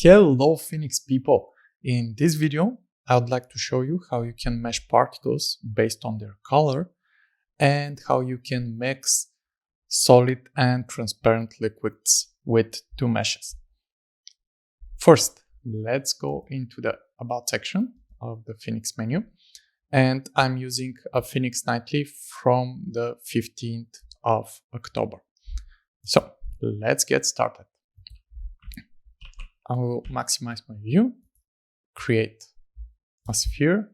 Hello Phoenix people! In this video, I would like to show you how you can mesh particles based on their color and how you can mix solid and transparent liquids with two meshes. First, let's go into the About section of the Phoenix menu, and I'm using a Phoenix Nightly from the 15th of October. So let's get started. I will maximize my view, create a sphere,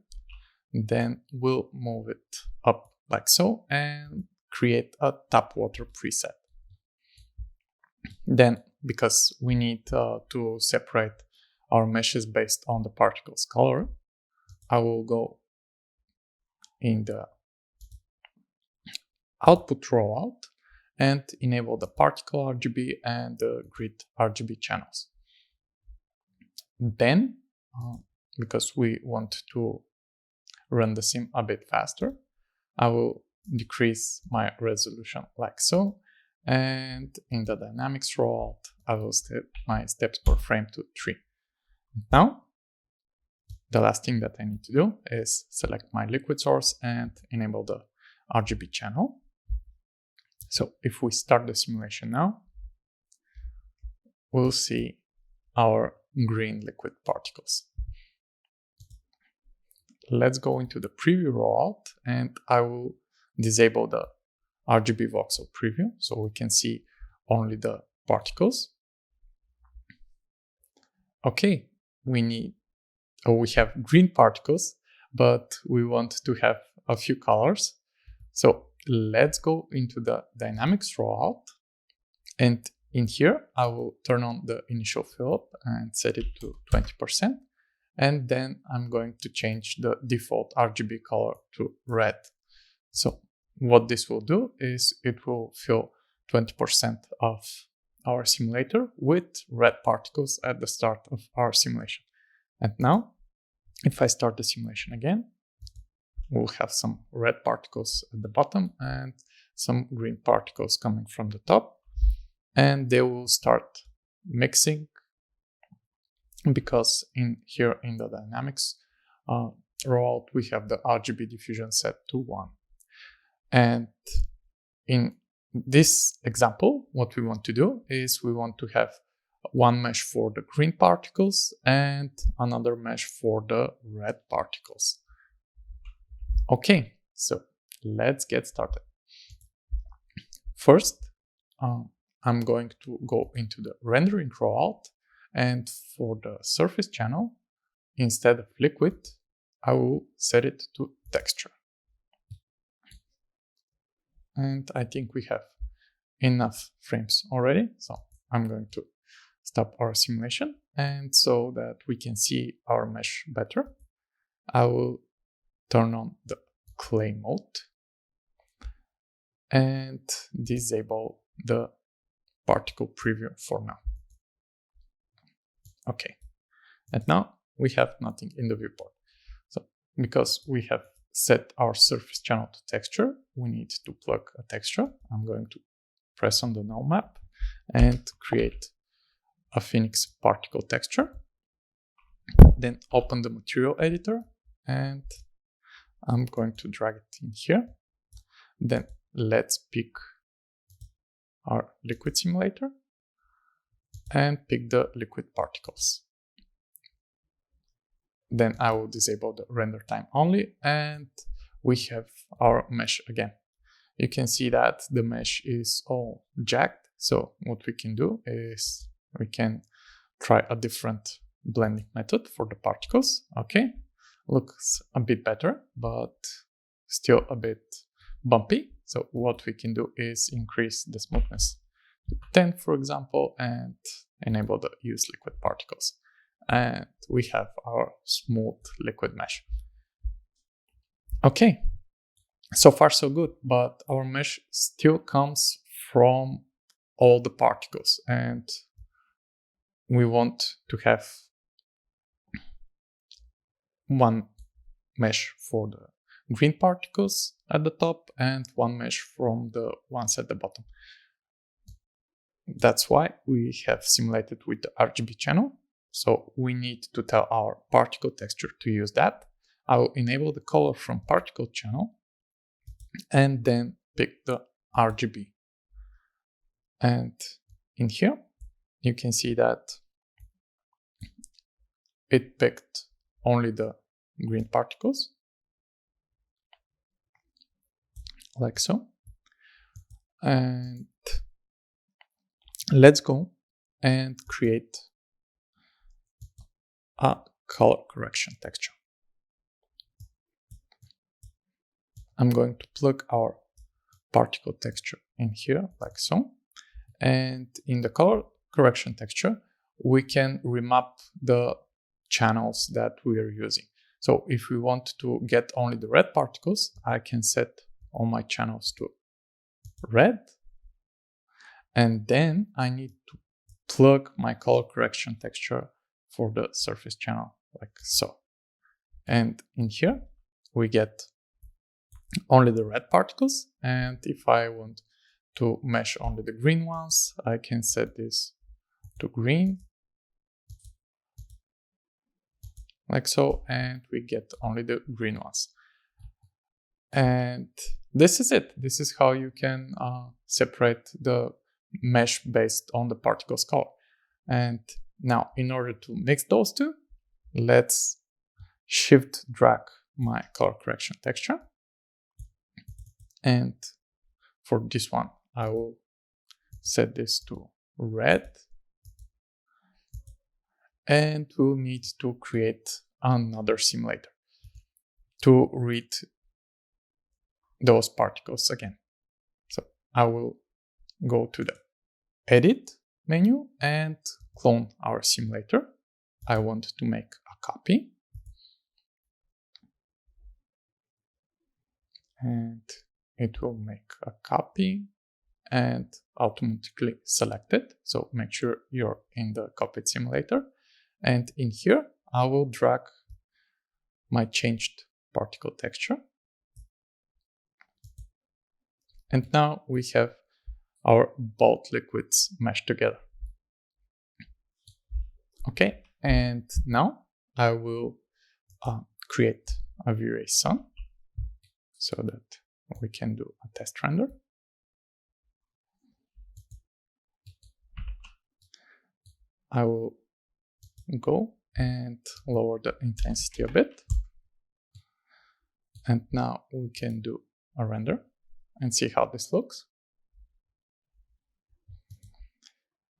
then we'll move it up like so and create a tap water preset. Then, because we need to separate our meshes based on the particle's color, I will go in the output rollout and enable the particle RGB and the grid RGB channels. Then, because we want to run the sim a bit faster, I will decrease my resolution like so, and in the dynamics rollout, I will set my steps per frame to 3. Now, the last thing that I need to do is select my liquid source and enable the RGB channel. So if we start the simulation now, we'll see our green liquid particles. Let's go into the preview rollout and I will disable the RGB voxel preview so we can see only the particles. Okay, we have green particles, but we want to have a few colors. So let's go into the dynamics rollout, and in here, I will turn on the initial fill-up and set it to 20%. And then I'm going to change the default RGB color to red. So what this will do is it will fill 20% of our simulator with red particles at the start of our simulation. And now, if I start the simulation again, we'll have some red particles at the bottom and some green particles coming from the top. And they will start mixing because in here in the dynamics rollout we have the RGB diffusion set to 1. And in this example, what we want to do is we want to have one mesh for the green particles and another mesh for the red particles. Okay, so let's get started. First, I'm going to go into the rendering rollout, and for the surface channel, instead of liquid, I will set it to texture. And I think we have enough frames already, so I'm going to stop our simulation, and so that we can see our mesh better, I will turn on the clay mode and disable the particle preview for now. Okay, and now we have nothing in the viewport. So because we have set our surface channel to texture, we need to plug a texture. I'm going to press on the null map and create a Phoenix particle texture. Then open the material editor and I'm going to drag it in here. Then let's pick our liquid simulator and pick the liquid particles. Then I will disable the render time only and we have our mesh again. You can see that the mesh is all jagged. So what we can do is we can try a different blending method for the particles. Okay, looks a bit better, but still a bit bumpy. So what we can do is increase the smoothness to 10, for example, and enable the use liquid particles. And we have our smooth liquid mesh. Okay, so far so good, but our mesh still comes from all the particles, and we want to have one mesh for the green particles at the top and one mesh from the ones at the bottom. That's why we have simulated with the RGB channel. So we need to tell our particle texture to use that. I will enable the color from particle channel and then pick the RGB. And in here, you can see that it picked only the green particles, like so. And let's go and create a color correction texture. I'm going to plug our particle texture in here, like so. And in the color correction texture, we can remap the channels that we are using. So if we want to get only the red particles, I can set all my channels to red. And then I need to plug my color correction texture for the surface channel, like so. And in here, we get only the red particles. And if I want to mesh only the green ones, I can set this to green, like so, and we get only the green ones. And this is it. This is how you can separate the mesh based on the particles color. And now, in order to mix those two, let's shift drag my color correction texture. And for this one, I will set this to red. And we'll need to create another simulator to read those particles again. So I will go to the Edit menu and clone our simulator. I want to make a copy. And it will make a copy and automatically select it. So make sure you're in the copied simulator. And in here, I will drag my changed particle texture. And now we have our both liquids meshed together. Okay, and now I will create a V-Ray Sun so that we can do a test render. I will go and lower the intensity a bit. And now we can do a render and see how this looks.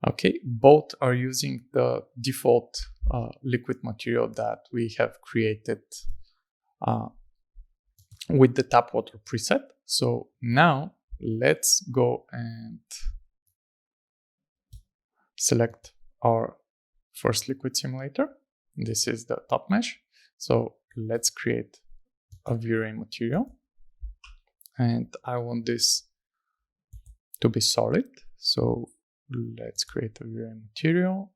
Okay, both are using the default liquid material that we have created with the tap water preset. So now let's go and select our first liquid simulator. This is the top mesh. So let's create a V-Ray material. And I want this to be solid. So let's create a V-Ray material.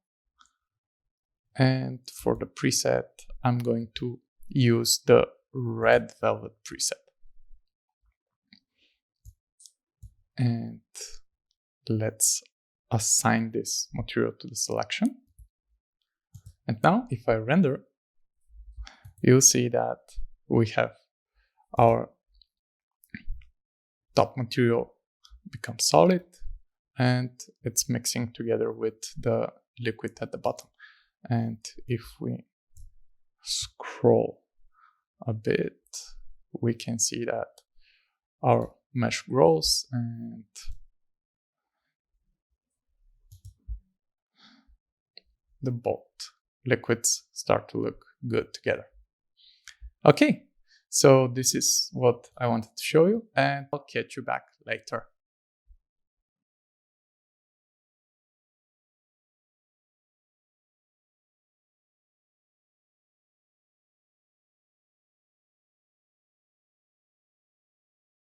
And for the preset, I'm going to use the red velvet preset. And let's assign this material to the selection. And now if I render, you'll see that we have our top material become solid and it's mixing together with the liquid at the bottom. And if we scroll a bit, we can see that our mesh grows and the both liquids start to look good together. Okay, so this is what I wanted to show you, and I'll catch you back later.